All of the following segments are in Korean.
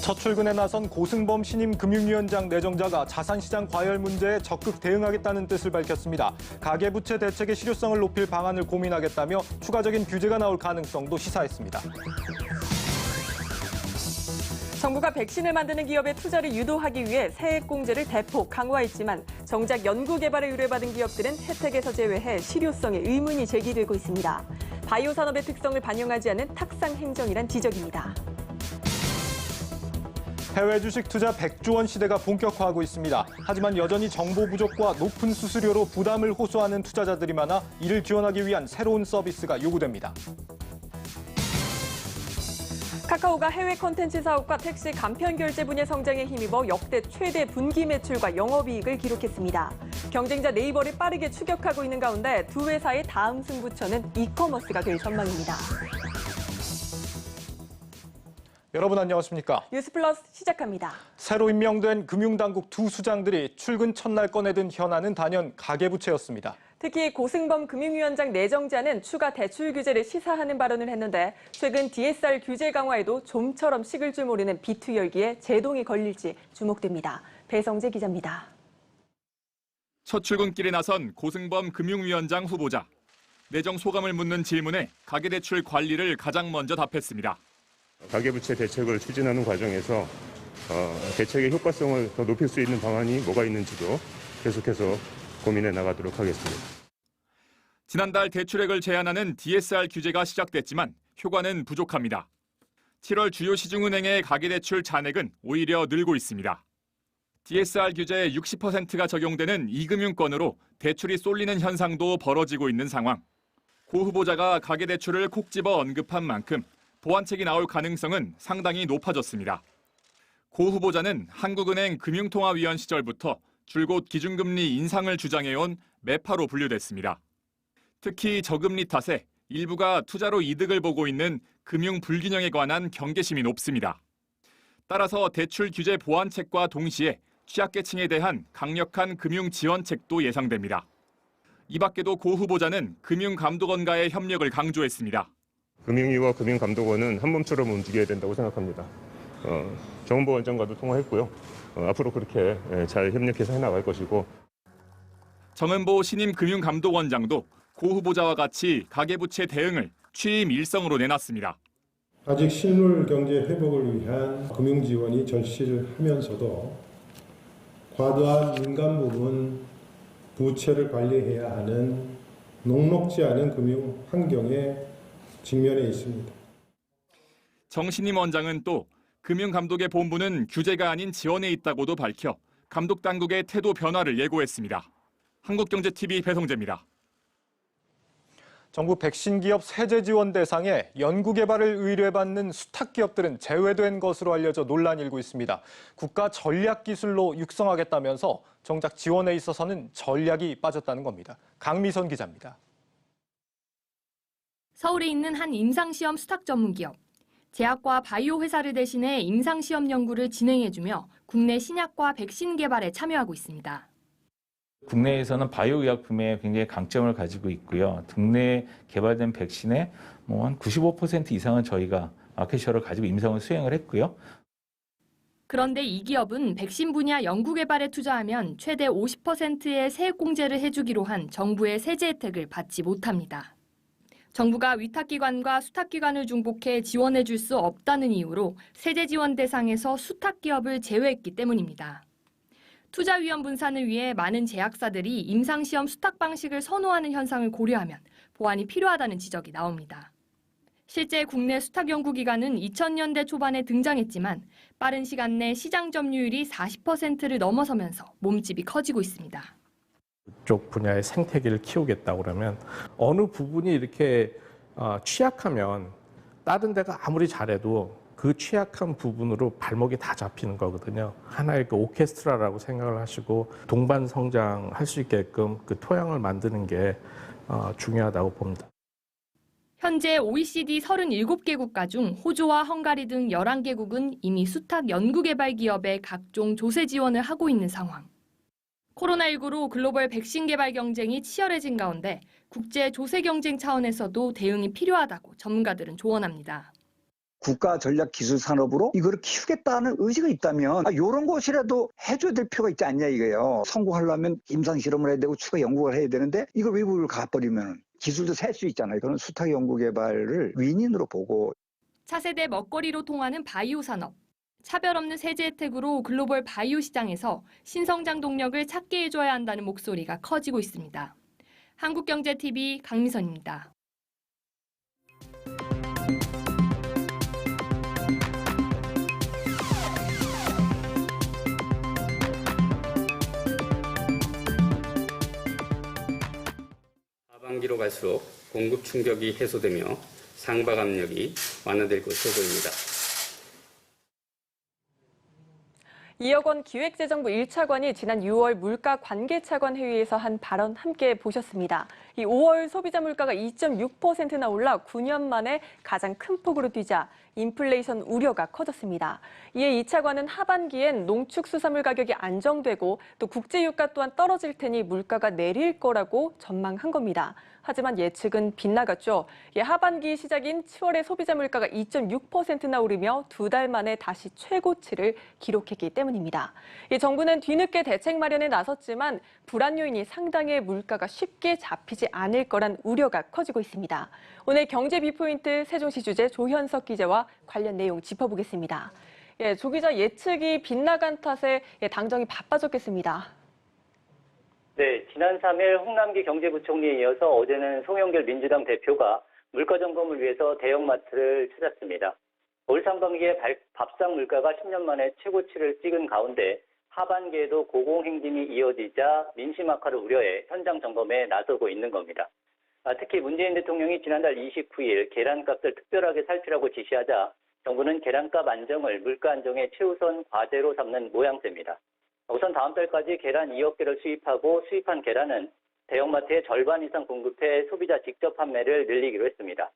첫 출근에 나선 고승범 신임 금융위원장 내정자가 자산시장 과열 문제에 적극 대응하겠다는 뜻을 밝혔습니다. 가계부채 대책의 실효성을 높일 방안을 고민하겠다며 추가적인 규제가 나올 가능성도 시사했습니다. 정부가 백신을 만드는 기업의 투자를 유도하기 위해 세액공제를 대폭 강화했지만 정작 연구개발에 의뢰받은 기업들은 혜택에서 제외해 실효성에 의문이 제기되고 있습니다. 바이오 산업의 특성을 반영하지 않은 탁상 행정이란 지적입니다. 해외 주식 투자 100조 원 시대가 본격화하고 있습니다. 하지만 여전히 정보 부족과 높은 수수료로 부담을 호소하는 투자자들이 많아 이를 지원하기 위한 새로운 서비스가 요구됩니다. 카카오가 해외 콘텐츠 사업과 택시 간편 결제 분야 성장에 힘입어 역대 최대 분기 매출과 영업이익을 기록했습니다. 경쟁자 네이버를 빠르게 추격하고 있는 가운데 두 회사의 다음 승부처는 이커머스가 될 전망입니다. 여러분 안녕하십니까? 뉴스플러스 시작합니다. 새로 임명된 금융당국 두 수장들이 출근 첫날 꺼내든 현안은 단연 가계부채였습니다. 특히 고승범 금융위원장 내정자는 추가 대출 규제를 시사하는 발언을 했는데 최근 DSR 규제 강화에도 좀처럼 식을 줄 모르는 비투 열기에 제동이 걸릴지 주목됩니다. 배성재 기자입니다. 첫 출근길에 나선 고승범 금융위원장 후보자. 내정 소감을 묻는 질문에 가계대출 관리를 가장 먼저 답했습니다. 가계부채 대책을 추진하는 과정에서 대책의 효과성을 더 높일 수 있는 방안이 뭐가 있는지도 계속해서 고민해 나가도록 하겠습니다. 지난달 대출액을 제한하는 DSR 규제가 시작됐지만 효과는 부족합니다. 7월 주요 시중은행의 가계대출 잔액은 오히려 늘고 있습니다. DSR 규제의 60%가 적용되는 이금융권으로 대출이 쏠리는 현상도 벌어지고 있는 상황. 고 후보자가 가계대출을 콕 집어 언급한 만큼 보완책이 나올 가능성은 상당히 높아졌습니다. 고 후보자는 한국은행 금융통화위원 시절부터 줄곧 기준금리 인상을 주장해온 매파로 분류됐습니다. 특히 저금리 탓에 일부가 투자로 이득을 보고 있는 금융 불균형에 관한 경계심이 높습니다. 따라서 대출 규제 보완책과 동시에 취약계층에 대한 강력한 금융 지원책도 예상됩니다. 이 밖에도 고 후보자는 금융감독원과의 협력을 강조했습니다. 금융위와 금융감독원은 한 몸처럼 움직여야 된다고 생각합니다. 정은보 원장과도 통화했고요. 앞으로 그렇게 잘 협력해서 해나갈 것이고. 정은보 신임 금융감독원장도 고 후보자와 같이 가계부채 대응을 취임 일성으로 내놨습니다. 아직 실물 경제 회복을 위한 금융 지원이 절실하면서도 과도한 민감 부분 부채를 관리해야 하는 녹록지 않은 금융 환경에 직면해 있습니다. 정 신임 원장은 또 금융감독의 본부는 규제가 아닌 지원에 있다고도 밝혀 감독당국의 태도 변화를 예고했습니다. 한국경제TV 배성재입니다. 정부 백신 기업 세제 지원 대상에 연구개발을 의뢰받는 수탁기업들은 제외된 것으로 알려져 논란이 일고 있습니다. 국가 전략기술로 육성하겠다면서 정작 지원에 있어서는 전략이 빠졌다는 겁니다. 강미선 기자입니다. 서울에 있는 한 임상시험 수탁 전문기업. 제약과 바이오 회사를 대신해 임상시험 연구를 진행해주며 국내 신약과 백신 개발에 참여하고 있습니다. 국내에서는 바이오 의약품에 굉장히 강점을 가지고 있고요. 국내에 개발된 백신의 한 95% 이상은 저희가 마켓셔를 가지고 임상을 수행을 했고요. 그런데 이 기업은 백신 분야 연구 개발에 투자하면 최대 50%의 세액 공제를 해주기로 한 정부의 세제 혜택을 받지 못합니다. 정부가 위탁기관과 수탁기관을 중복해 지원해줄 수 없다는 이유로 세제 지원 대상에서 수탁기업을 제외했기 때문입니다. 투자위험 분산을 위해 많은 제약사들이 임상시험 수탁 방식을 선호하는 현상을 고려하면 보완이 필요하다는 지적이 나옵니다. 실제 국내 수탁 연구기관은 2000년대 초반에 등장했지만 빠른 시간 내 시장 점유율이 40%를 넘어서면서 몸집이 커지고 있습니다. 그쪽 분야의 생태계를 키우겠다고 그러면 어느 부분이 이렇게 취약하면 다른 데가 아무리 잘해도 그 취약한 부분으로 발목이 다 잡히는 거거든요. 하나의 그 오케스트라라고 생각을 하시고 동반 성장할 수 있게끔 그 토양을 만드는 게 중요하다고 봅니다. 현재 OECD 37개 국가 중 호주와 헝가리 등 11개국은 이미 수탁 연구개발 기업에 각종 조세 지원을 하고 있는 상황. 코로나19로 글로벌 백신 개발 경쟁이 치열해진 가운데 국제 조세 경쟁 차원에서도 대응이 필요하다고 전문가들은 조언합니다. 국가 전략 기술 산업으로 이거를 키우겠다는 의지가 있다면 이런 것이라도 해줘야 될 필요가 있지 않냐 이거예요. 성공하려면 임상 실험을 해야 되고 추가 연구를 해야 되는데 이걸 외부를 가버리면 기술도 셀 수 있잖아요. 그런 수탁 연구 개발을 윈윈으로 보고. 차세대 먹거리로 통하는 바이오 산업. 차별 없는 세제 혜택으로 글로벌 바이오 시장에서 신성장 동력을 찾게 해줘야 한다는 목소리가 커지고 있습니다. 한국경제TV 강미선입니다. 하반기로 갈수록 공급 충격이 해소되며 상박 압력이 완화될 것으로 보입니다. 2억 원 기획재정부 1차관이 지난 6월 물가 관계차관 회의에서 한 발언 함께 보셨습니다. 이 5월 소비자 물가가 2.6%나 올라 9년 만에 가장 큰 폭으로 뛰자 인플레이션 우려가 커졌습니다. 이에 2차관은 하반기엔 농축수산물 가격이 안정되고 또 국제유가 또한 떨어질 테니 물가가 내릴 거라고 전망한 겁니다. 하지만 예측은 빗나갔죠. 하반기 시작인 10월에 소비자 물가가 2.6%나 오르며 2달 만에 다시 최고치를 기록했기 때문입니다. 정부는 뒤늦게 대책 마련에 나섰지만 불안 요인이 상당해 물가가 쉽게 잡히지 않을 거란 우려가 커지고 있습니다. 오늘 경제 비포인트 세종시 주재 조현석 기자와 관련 내용 짚어보겠습니다. 조 기자, 예측이 빗나간 탓에 당정이 바빠졌겠습니다. 네, 지난 3일 홍남기 경제부총리에 이어서 어제는 송영길 민주당 대표가 물가 점검을 위해서 대형마트를 찾았습니다. 올 상반기에 밥상 물가가 10년 만에 최고치를 찍은 가운데 하반기에도 고공행진이 이어지자 민심 악화를 우려해 현장 점검에 나서고 있는 겁니다. 특히 문재인 대통령이 지난달 29일 계란값을 특별하게 살피라고 지시하자 정부는 계란값 안정을 물가 안정의 최우선 과제로 삼는 모양새입니다. 우선 다음 달까지 계란 2억 개를 수입하고 수입한 계란은 대형마트의 절반 이상 공급해 소비자 직접 판매를 늘리기로 했습니다.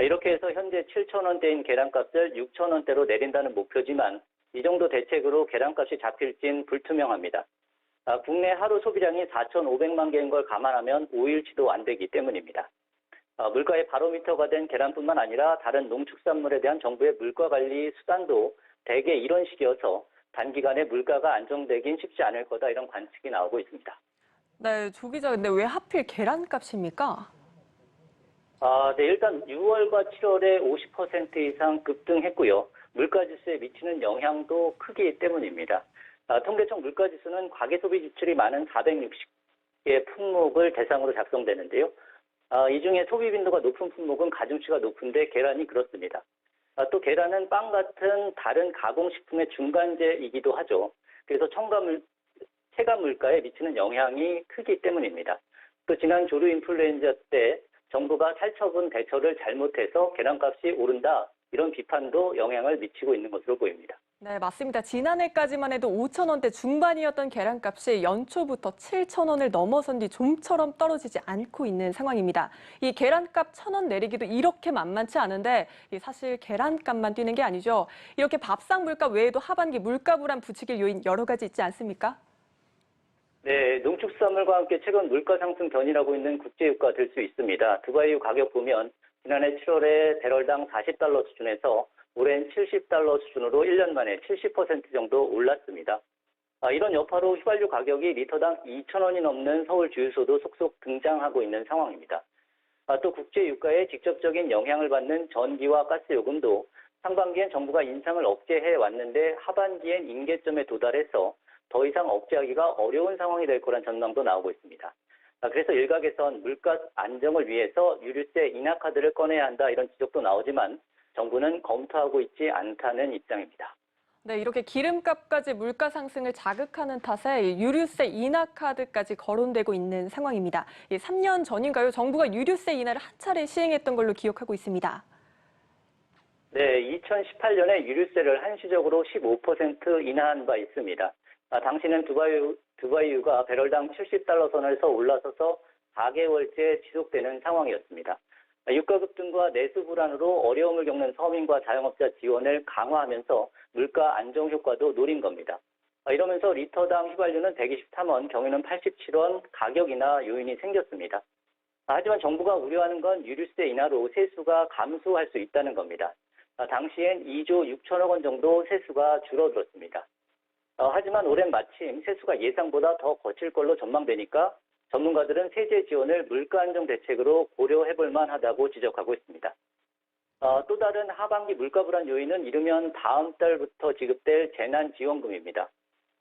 이렇게 해서 현재 7,000원대인 계란값을 6,000원대로 내린다는 목표지만 이 정도 대책으로 계란값이 잡힐진 불투명합니다. 국내 하루 소비량이 4,500만 개인 걸 감안하면 5일치도 안 되기 때문입니다. 물가의 바로미터가 된 계란뿐만 아니라 다른 농축산물에 대한 정부의 물가 관리 수단도 대개 이런 식이어서 단기간에 물가가 안정되긴 쉽지 않을 거다 이런 관측이 나오고 있습니다. 네, 조 기자, 근데 왜 하필 계란값입니까? 네, 일단 6월과 7월에 50% 이상 급등했고요. 물가지수에 미치는 영향도 크기 때문입니다. 통계청 물가지수는 과계소비 지출이 많은 460개 품목을 대상으로 작성되는데요. 이 중에 소비 빈도가 높은 품목은 가중치가 높은데 계란이 그렇습니다. 또 계란은 빵 같은 다른 가공식품의 중간재이기도 하죠. 그래서 체감 물가에 미치는 영향이 크기 때문입니다. 또 지난 조류 인플루엔자 때 정부가 살처분 대처를 잘못해서 계란값이 오른다 이런 비판도 영향을 미치고 있는 것으로 보입니다. 네, 맞습니다. 지난해까지만 해도 5,000원대 중반이었던 계란값이 연초부터 7,000원을 넘어선 뒤 좀처럼 떨어지지 않고 있는 상황입니다. 이 계란값 1,000원 내리기도 이렇게 만만치 않은데 사실 계란값만 뛰는 게 아니죠. 이렇게 밥상 물가 외에도 하반기 물가 불안 부추길 요인 여러 가지 있지 않습니까? 네, 농축산물과 함께 최근 물가 상승 견인하고 있는 국제유가 될 수 있습니다. 두바이유 가격 보면 지난해 7월에 배럴당 40달러 수준에서 올해는 70달러 수준으로 1년 만에 70% 정도 올랐습니다. 이런 여파로 휘발유 가격이 리터당 2,000원이 넘는 서울 주유소도 속속 등장하고 있는 상황입니다. 또 국제유가에 직접적인 영향을 받는 전기와 가스 요금도 상반기엔 정부가 인상을 억제해 왔는데 하반기엔 임계점에 도달해서 더 이상 억제하기가 어려운 상황이 될 거란 전망도 나오고 있습니다. 그래서 일각에선 물가 안정을 위해서 유류세 인하 카드를 꺼내야 한다 이런 지적도 나오지만 정부는 검토하고 있지 않다는 입장입니다. 네, 이렇게 기름값까지 물가 상승을 자극하는 탓에 유류세 인하 카드까지 거론되고 있는 상황입니다. 3년 전인가요? 정부가 유류세 인하를 한 차례 시행했던 걸로 기억하고 있습니다. 네, 2018년에 유류세를 한시적으로 15% 인하한 바 있습니다. 당시는 두바이유가 배럴당 70달러 선에서 올라서서 4개월째 지속되는 상황이었습니다. 유가 급등과 내수 불안으로 어려움을 겪는 서민과 자영업자 지원을 강화하면서 물가 안정 효과도 노린 겁니다. 이러면서 리터당 휘발유는 123원, 경유는 87원 가격 인하 요인이 생겼습니다. 하지만 정부가 우려하는 건 유류세 인하로 세수가 감소할 수 있다는 겁니다. 당시엔 2조 6천억 원 정도 세수가 줄어들었습니다. 하지만 올해는 마침 세수가 예상보다 더 거칠 걸로 전망되니까 전문가들은 세제 지원을 물가 안정 대책으로 고려해볼 만하다고 지적하고 있습니다. 또 다른 하반기 물가 불안 요인은 이르면 다음 달부터 지급될 재난지원금입니다.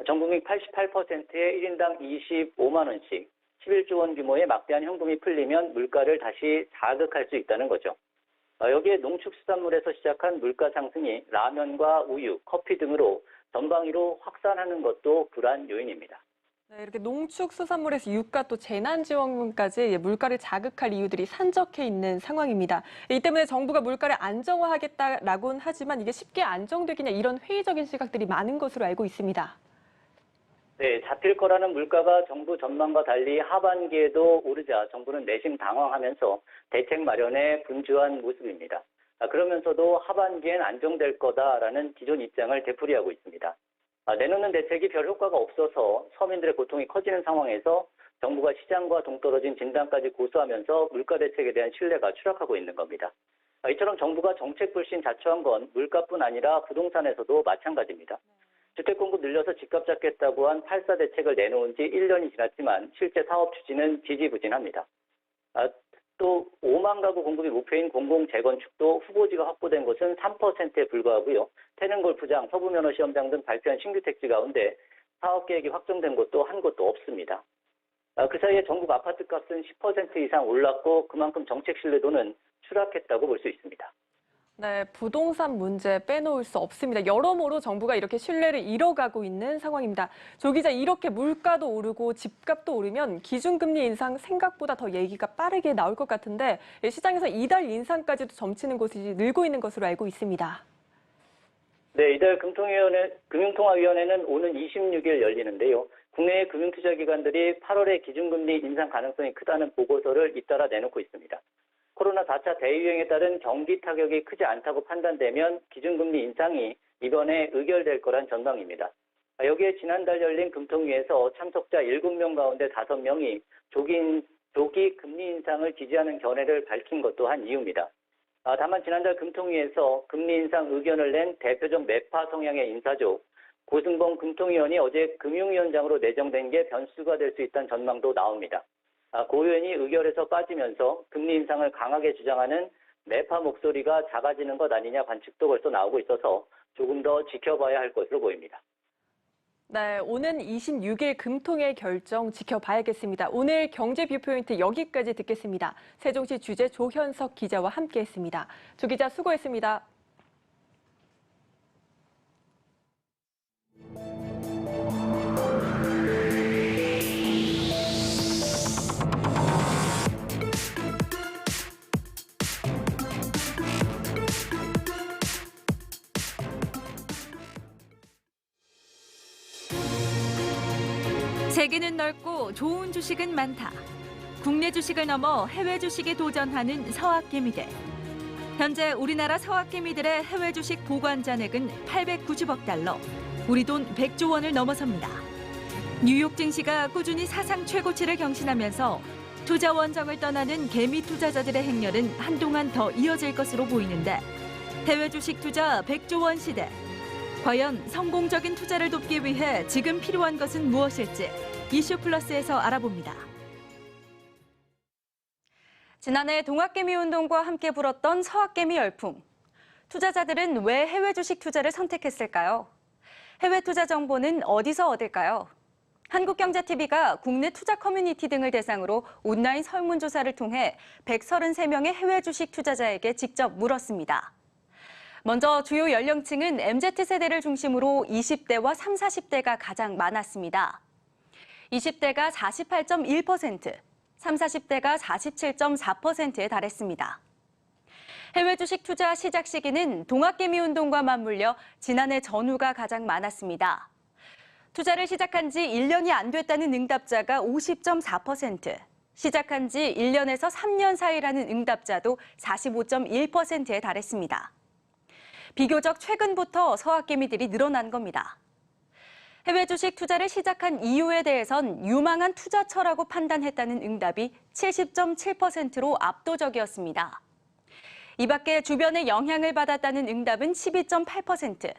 전 국민 88%의 1인당 25만 원씩 11조 원 규모의 막대한 현금이 풀리면 물가를 다시 자극할 수 있다는 거죠. 여기에 농축수산물에서 시작한 물가 상승이 라면과 우유, 커피 등으로 전방위로 확산하는 것도 불안 요인입니다. 네, 이렇게 농축수산물에서 유가 또 재난지원금까지 물가를 자극할 이유들이 산적해 있는 상황입니다. 이 때문에 정부가 물가를 안정화하겠다라고는 하지만 이게 쉽게 안정되겠냐 이런 회의적인 시각들이 많은 것으로 알고 있습니다. 네, 잡힐 거라는 물가가 정부 전망과 달리 하반기에도 오르자 정부는 내심 당황하면서 대책 마련에 분주한 모습입니다. 그러면서도 하반기엔 안정될 거다라는 기존 입장을 되풀이하고 있습니다. 내놓는 대책이 별 효과가 없어서 서민들의 고통이 커지는 상황에서 정부가 시장과 동떨어진 진단까지 고수하면서 물가 대책에 대한 신뢰가 추락하고 있는 겁니다. 이처럼 정부가 정책 불신 자초한 건 물가뿐 아니라 부동산에서도 마찬가지입니다. 주택 공급 늘려서 집값 잡겠다고 한 8.4 대책을 내놓은 지 1년이 지났지만 실제 사업 추진은 지지부진합니다. 또 5만 가구 공급이 목표인 공공재건축도 후보지가 확보된 것은 3%에 불과하고요. 태릉골프장, 서부면허시험장 등 발표한 신규 택지 가운데 사업 계획이 확정된 곳도 한 곳도 없습니다. 그 사이에 전국 아파트 값은 10% 이상 올랐고 그만큼 정책 신뢰도는 추락했다고 볼 수 있습니다. 네, 부동산 문제 빼놓을 수 없습니다. 여러모로 정부가 이렇게 신뢰를 잃어가고 있는 상황입니다. 조 기자, 이렇게 물가도 오르고 집값도 오르면 기준금리 인상 생각보다 더 얘기가 빠르게 나올 것 같은데 시장에서 이달 인상까지도 점치는 곳이 늘고 있는 것으로 알고 있습니다. 네, 이달 금융통화위원회는 오는 26일 열리는데요. 국내의 금융투자기관들이 8월에 기준금리 인상 가능성이 크다는 보고서를 잇따라 내놓고 있습니다. 코로나 4차 대유행에 따른 경기 타격이 크지 않다고 판단되면 기준금리 인상이 이번에 의결될 거란 전망입니다. 여기에 지난달 열린 금통위에서 참석자 7명 가운데 5명이 조기 금리 인상을 지지하는 견해를 밝힌 것도 한 이유입니다. 다만 지난달 금통위에서 금리 인상 의견을 낸 대표적 매파 성향의 인사죠. 고승범 금통위원이 어제 금융위원장으로 내정된 게 변수가 될 수 있다는 전망도 나옵니다. 고 의원이 의결에서 빠지면서 금리 인상을 강하게 주장하는 매파 목소리가 작아지는 것 아니냐 관측도 벌써 나오고 있어서 조금 더 지켜봐야 할 것으로 보입니다. 네, 오는 26일 금통의 결정 지켜봐야겠습니다. 오늘 경제 뷰포인트 여기까지 듣겠습니다. 세종시 주재 조현석 기자와 함께했습니다. 조 기자 수고했습니다. 세계는 넓고 좋은 주식은 많다. 국내 주식을 넘어 해외 주식에 도전하는 서학개미들. 현재 우리나라 서학개미들의 해외 주식 보관 잔액은 890억 달러, 우리 돈 100조 원을 넘어섭니다. 뉴욕 증시가 꾸준히 사상 최고치를 경신하면서 투자 원정을 떠나는 개미 투자자들의 행렬은 한동안 더 이어질 것으로 보이는데 해외 주식 투자 100조 원 시대. 과연 성공적인 투자를 돕기 위해 지금 필요한 것은 무엇일지 이슈 플러스에서 알아봅니다. 지난해 동학개미 운동과 함께 불었던 서학개미 열풍. 투자자들은 왜 해외 주식 투자를 선택했을까요? 해외 투자 정보는 어디서 얻을까요? 한국경제TV가 국내 투자 커뮤니티 등을 대상으로 온라인 설문조사를 통해 133명의 해외 주식 투자자에게 직접 물었습니다. 먼저 주요 연령층은 MZ세대를 중심으로 20대와 30, 40대가 가장 많았습니다. 20대가 48.1%, 30, 40대가 47.4%에 달했습니다. 해외 주식 투자 시작 시기는 동학개미 운동과 맞물려 지난해 전후가 가장 많았습니다. 투자를 시작한 지 1년이 안 됐다는 응답자가 50.4%, 시작한 지 1년에서 3년 사이라는 응답자도 45.1%에 달했습니다. 비교적 최근부터 서학개미들이 늘어난 겁니다. 해외 주식 투자를 시작한 이유에 대해선 유망한 투자처라고 판단했다는 응답이 70.7%로 압도적이었습니다. 이 밖에 주변의 영향을 받았다는 응답은 12.8%,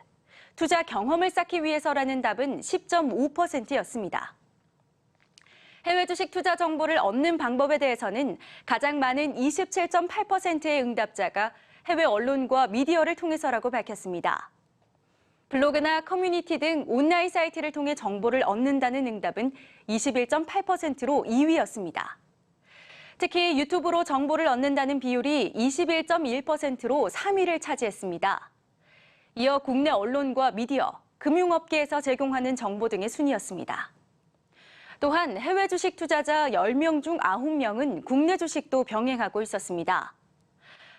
투자 경험을 쌓기 위해서라는 답은 10.5%였습니다. 해외 주식 투자 정보를 얻는 방법에 대해서는 가장 많은 27.8%의 응답자가 해외 언론과 미디어를 통해서라고 밝혔습니다. 블로그나 커뮤니티 등 온라인 사이트를 통해 정보를 얻는다는 응답은 21.8%로 2위였습니다. 특히 유튜브로 정보를 얻는다는 비율이 21.1%로 3위를 차지했습니다. 이어 국내 언론과 미디어, 금융업계에서 제공하는 정보 등의 순이었습니다. 또한 해외 주식 투자자 10명 중 9명은 국내 주식도 병행하고 있었습니다.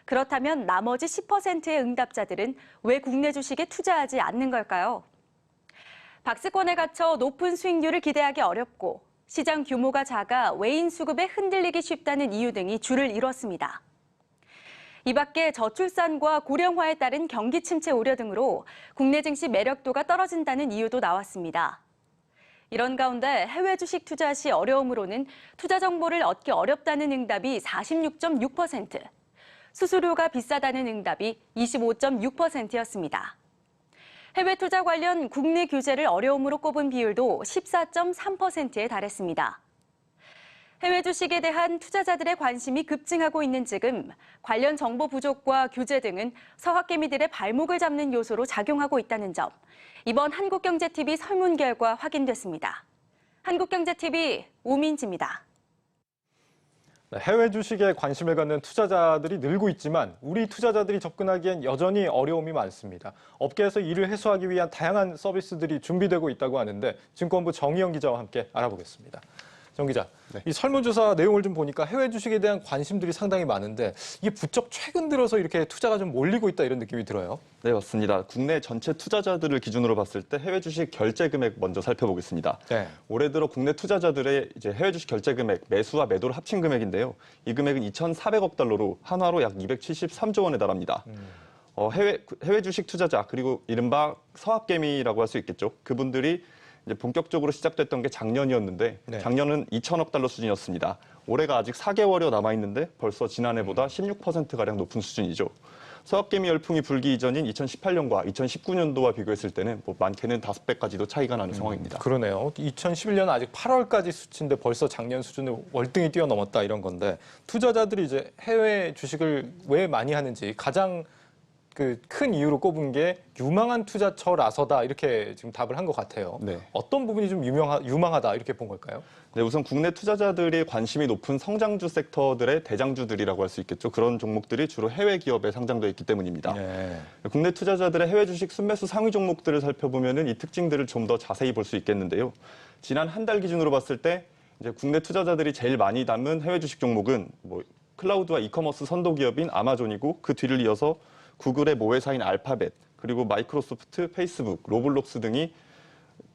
그렇다면 나머지 10%의 응답자들은 왜 국내 주식에 투자하지 않는 걸까요? 박스권에 갇혀 높은 수익률을 기대하기 어렵고 시장 규모가 작아 외인 수급에 흔들리기 쉽다는 이유 등이 주를 이뤘습니다. 이 밖에 저출산과 고령화에 따른 경기 침체 우려 등으로 국내 증시 매력도가 떨어진다는 이유도 나왔습니다. 이런 가운데 해외 주식 투자 시 어려움으로는 투자 정보를 얻기 어렵다는 응답이 46.6%, 수수료가 비싸다는 응답이 25.6%였습니다. 해외 투자 관련 국내 규제를 어려움으로 꼽은 비율도 14.3%에 달했습니다. 해외 주식에 대한 투자자들의 관심이 급증하고 있는 지금 관련 정보 부족과 규제 등은 서학개미들의 발목을 잡는 요소로 작용하고 있다는 점, 이번 한국경제TV 설문 결과 확인됐습니다. 한국경제TV 오민지입니다. 해외 주식에 관심을 갖는 투자자들이 늘고 있지만 우리 투자자들이 접근하기엔 여전히 어려움이 많습니다. 업계에서 이를 해소하기 위한 다양한 서비스들이 준비되고 있다고 하는데 증권부 정희영 기자와 함께 알아보겠습니다. 정 기자, 이 설문조사 내용을 좀 보니까 해외 주식에 대한 관심들이 상당히 많은데 이게 부쩍 최근 들어서 이렇게 투자가 좀 몰리고 있다 이런 느낌이 들어요. 네, 맞습니다. 국내 전체 투자자들을 기준으로 봤을 때 해외 주식 결제 금액 먼저 살펴보겠습니다. 네. 올해 들어 국내 투자자들의 이제 해외 주식 결제 금액, 매수와 매도를 합친 금액인데요. 이 금액은 2,400억 달러로 한화로 약 273조 원에 달합니다. 해외 주식 투자자 그리고 이른바 서학개미라고 할 수 있겠죠. 그분들이 이제 본격적으로 시작됐던 게 작년이었는데 네. 작년은 2천억 달러 수준이었습니다. 올해가 아직 4개월여 남아있는데 벌써 지난해보다 16%가량 높은 수준이죠. 서학개미 열풍이 불기 이전인 2018년과 2019년도와 비교했을 때는 많게는 5배까지도 차이가 나는 상황입니다. 그러네요. 2011년 아직 8월까지 수치인데 벌써 작년 수준을 월등히 뛰어넘었다 이런 건데 투자자들이 이제 해외 주식을 왜 많이 하는지 가장 큰 이유로 꼽은 게 유망한 투자처라서다 이렇게 지금 답을 한 것 같아요. 네. 어떤 부분이 좀 유망하다 이렇게 본 걸까요? 네, 우선 국내 투자자들이 관심이 높은 성장주 섹터들의 대장주들이라고 할 수 있겠죠. 그런 종목들이 주로 해외 기업에 상장되어 있기 때문입니다. 네. 국내 투자자들의 해외 주식 순매수 상위 종목들을 살펴보면 이 특징들을 좀 더 자세히 볼 수 있겠는데요. 지난 한 달 기준으로 봤을 때 이제 국내 투자자들이 제일 많이 담은 해외 주식 종목은 클라우드와 이커머스 선도 기업인 아마존이고 그 뒤를 이어서 구글의 모회사인 알파벳, 그리고 마이크로소프트, 페이스북, 로블록스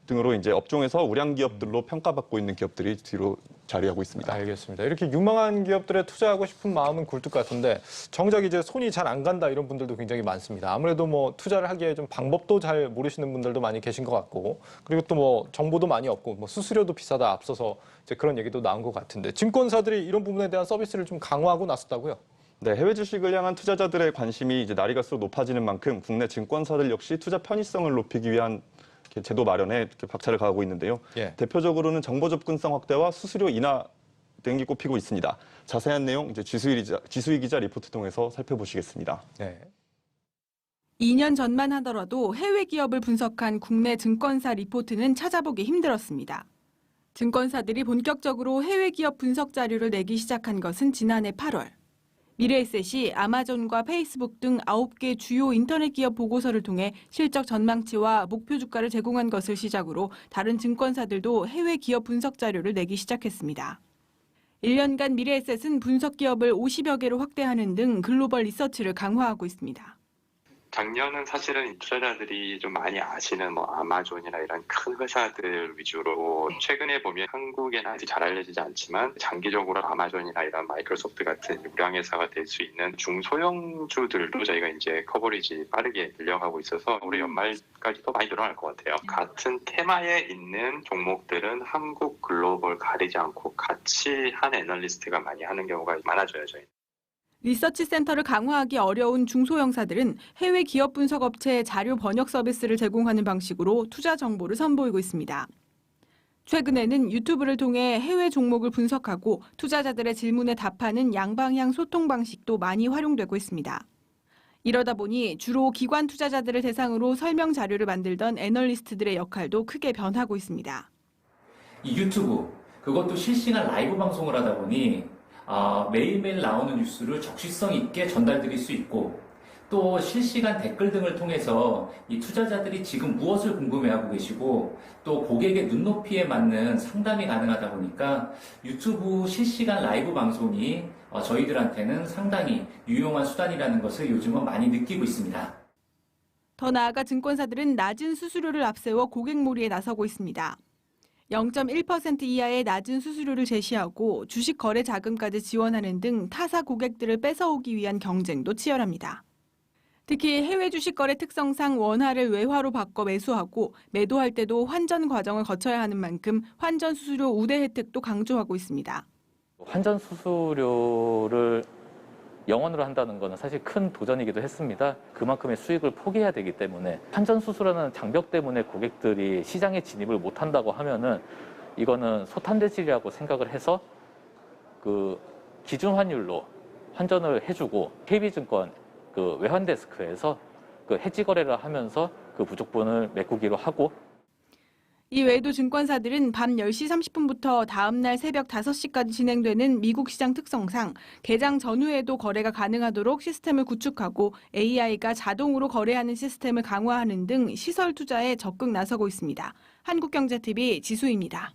등으로 이제 업종에서 우량 기업들로 평가받고 있는 기업들이 뒤로 자리하고 있습니다. 알겠습니다. 이렇게 유망한 기업들에 투자하고 싶은 마음은 굴뚝 같은데 정작 이제 손이 잘 안 간다 이런 분들도 굉장히 많습니다. 아무래도 투자를 하기에 좀 방법도 잘 모르시는 분들도 많이 계신 것 같고 그리고 또 정보도 많이 없고 수수료도 비싸다 앞서서 이제 그런 얘기도 나온 것 같은데 증권사들이 이런 부분에 대한 서비스를 좀 강화하고 나섰다고요? 네, 해외 주식을 향한 투자자들의 관심이 이제 날이 갈수록 높아지는 만큼 국내 증권사들 역시 투자 편의성을 높이기 위한 제도 마련에 이렇게 박차를 가하고 있는데요. 예. 대표적으로는 정보 접근성 확대와 수수료 인하 등이 꼽히고 있습니다. 자세한 내용 이제 지수희 기자 리포트 통해서 살펴보시겠습니다. 네. 2년 전만 하더라도 해외 기업을 분석한 국내 증권사 리포트는 찾아보기 힘들었습니다. 증권사들이 본격적으로 해외 기업 분석 자료를 내기 시작한 것은 지난해 8월. 미래에셋이 아마존과 페이스북 등 9개 주요 인터넷 기업 보고서를 통해 실적 전망치와 목표 주가를 제공한 것을 시작으로 다른 증권사들도 해외 기업 분석 자료를 내기 시작했습니다. 1년간 미래에셋은 분석 기업을 50여 개로 확대하는 등 글로벌 리서치를 강화하고 있습니다. 작년은 사실은 투자자들이 좀 많이 아시는 아마존이나 이런 큰 회사들 위주로 최근에 보면 한국에는 아직 잘 알려지지 않지만 장기적으로 아마존이나 이런 마이크로소프트 같은 우량 회사가 될 수 있는 중소형주들도 저희가 이제 커버리지 빠르게 늘려가고 있어서 올해 연말까지 더 많이 늘어날 것 같아요. 같은 테마에 있는 종목들은 한국 글로벌 가리지 않고 같이 한 애널리스트가 많이 하는 경우가 많아져요, 저희. 리서치 센터를 강화하기 어려운 중소형사들은 해외 기업 분석 업체에 자료 번역 서비스를 제공하는 방식으로 투자 정보를 선보이고 있습니다. 최근에는 유튜브를 통해 해외 종목을 분석하고 투자자들의 질문에 답하는 양방향 소통 방식도 많이 활용되고 있습니다. 이러다 보니 주로 기관 투자자들을 대상으로 설명 자료를 만들던 애널리스트들의 역할도 크게 변하고 있습니다. 이 유튜브, 그것도 실시간 라이브 방송을 하다 보니 매일매일 나오는 뉴스를 적시성 있게 전달드릴 수 있고 또 실시간 댓글 등을 통해서 이 투자자들이 지금 무엇을 궁금해하고 계시고 또 고객의 눈높이에 맞는 상담이 가능하다 보니까 유튜브 실시간 라이브 방송이 저희들한테는 상당히 유용한 수단이라는 것을 요즘은 많이 느끼고 있습니다. 더 나아가 증권사들은 낮은 수수료를 앞세워 고객몰이에 나서고 있습니다. 0.1% 이하의 낮은 수수료를 제시하고 주식 거래 자금까지 지원하는 등 타사 고객들을 뺏어오기 위한 경쟁도 치열합니다. 특히 해외 주식 거래 특성상 원화를 외화로 바꿔 매수하고 매도할 때도 환전 과정을 거쳐야 하는 만큼 환전 수수료 우대 혜택도 강조하고 있습니다. 환전 수수료를 영원으로 한다는 것은 사실 큰 도전이기도 했습니다. 그만큼의 수익을 포기해야 되기 때문에 환전 수수료라는 장벽 때문에 고객들이 시장에 진입을 못한다고 하면은 이거는 소탄대질이라고 생각을 해서 그 기준 환율로 환전을 해주고 KB증권 그 외환데스크에서 그 해지 거래를 하면서 그 부족분을 메꾸기로 하고. 이 외에도 증권사들은 밤 10시 30분부터 다음 날 새벽 5시까지 진행되는 미국 시장 특성상 개장 전후에도 거래가 가능하도록 시스템을 구축하고 AI가 자동으로 거래하는 시스템을 강화하는 등 시설 투자에 적극 나서고 있습니다. 한국경제TV 지수입니다.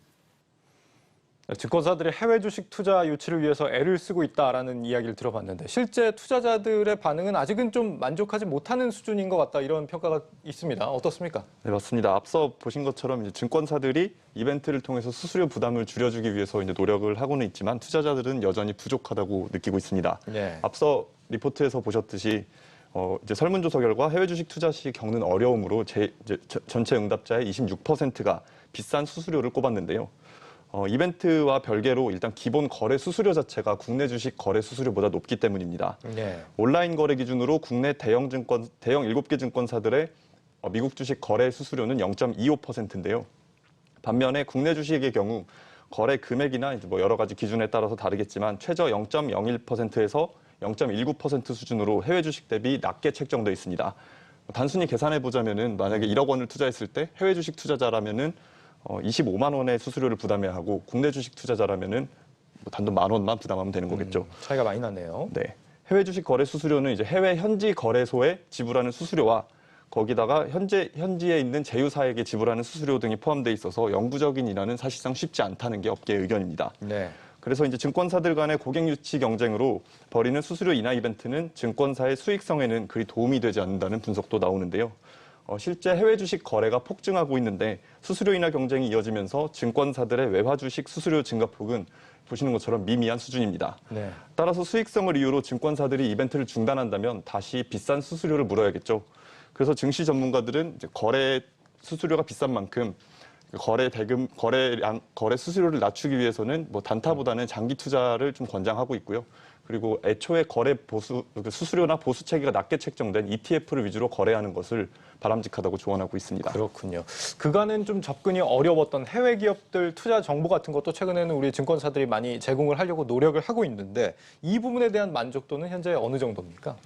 증권사들이 해외 주식 투자 유치를 위해서 애를 쓰고 있다라는 이야기를 들어봤는데 실제 투자자들의 반응은 아직은 좀 만족하지 못하는 수준인 것 같다 이런 평가가 있습니다. 어떻습니까? 네, 맞습니다. 앞서 보신 것처럼 이제 증권사들이 이벤트를 통해서 수수료 부담을 줄여주기 위해서 이제 노력을 하고는 있지만 투자자들은 여전히 부족하다고 느끼고 있습니다. 네. 앞서 리포트에서 보셨듯이 이제 설문조사 결과 해외 주식 투자 시 겪는 어려움으로 전체 응답자의 26%가 비싼 수수료를 꼽았는데요. 이벤트와 별개로 일단 기본 거래 수수료 자체가 국내 주식 거래 수수료보다 높기 때문입니다. 네. 온라인 거래 기준으로 국내 대형 7개 증권사들의 미국 주식 거래 수수료는 0.25%인데요. 반면에 국내 주식의 경우 거래 금액이나 이제 뭐 여러 가지 기준에 따라서 다르겠지만 최저 0.01%에서 0.19% 수준으로 해외 주식 대비 낮게 책정되어 있습니다. 단순히 계산해 보자면은 만약에 1억 원을 투자했을 때 해외 주식 투자자라면은 25만 원의 수수료를 부담해야 하고 국내 주식 투자자라면은 단돈 10,000원만 부담하면 되는 거겠죠. 차이가 많이 나네요. 네. 해외 주식 거래 수수료는 이제 해외 현지 거래소에 지불하는 수수료와 거기다가 현지에 있는 제휴사에게 지불하는 수수료 등이 포함되어 있어서 영구적인 인하는 사실상 쉽지 않다는 게 업계의 의견입니다. 네. 그래서 이제 증권사들 간의 고객 유치 경쟁으로 벌이는 수수료 인하 이벤트는 증권사의 수익성에는 그리 도움이 되지 않는다는 분석도 나오는데요. 실제 해외 주식 거래가 폭증하고 있는데 수수료 인하 경쟁이 이어지면서 증권사들의 외화 주식 수수료 증가폭은 보시는 것처럼 미미한 수준입니다. 네. 따라서 수익성을 이유로 증권사들이 이벤트를 중단한다면 다시 비싼 수수료를 물어야겠죠. 그래서 증시 전문가들은 이제 거래 수수료가 비싼 만큼 거래 수수료를 낮추기 위해서는 뭐 단타보다는 장기 투자를 좀 권장하고 있고요. 그리고 애초에 거래 수수료나 보수 체계가 낮게 책정된 ETF를 위주로 거래하는 것을 바람직하다고 조언하고 있습니다. 그렇군요. 그간은 좀 접근이 어려웠던 해외 기업들 투자 정보 같은 것도 최근에는 우리 증권사들이 많이 제공을 하려고 노력을 하고 있는데 이 부분에 대한 만족도는 현재 어느 정도입니까?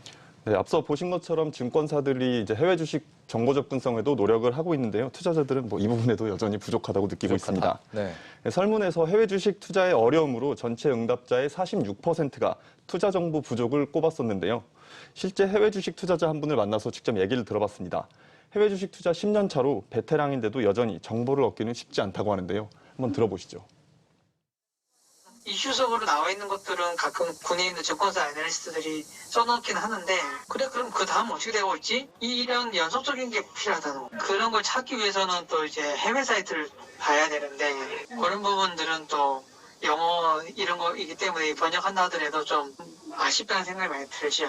네, 앞서 보신 것처럼 증권사들이 이제 해외 주식 정보 접근성에도 노력을 하고 있는데요. 투자자들은 뭐 이 부분에도 여전히 부족하다고 느끼고 있습니다. 네. 설문에서 해외 주식 투자의 어려움으로 전체 응답자의 46%가 투자 정보 부족을 꼽았었는데요. 실제 해외 주식 투자자 한 분을 만나서 직접 얘기를 들어봤습니다. 해외 주식 투자 10년 차로 베테랑인데도 여전히 정보를 얻기는 쉽지 않다고 하는데요. 한번 들어보시죠. 이슈적으로 나와 있는 것들은 가끔 군에 있는 증권사 애널리스트들이 써놓긴 하는데 그래 그럼 그 다음 어떻게 되고 있지? 이런 연속적인 게 필요하다는 거. 그런 걸 찾기 위해서는 또 이제 해외 사이트를 봐야 되는데 그런 부분들은 또 영어 이런 거이기 때문에 번역한다 하더라도 좀 아쉽다는 생각이 많이 들죠.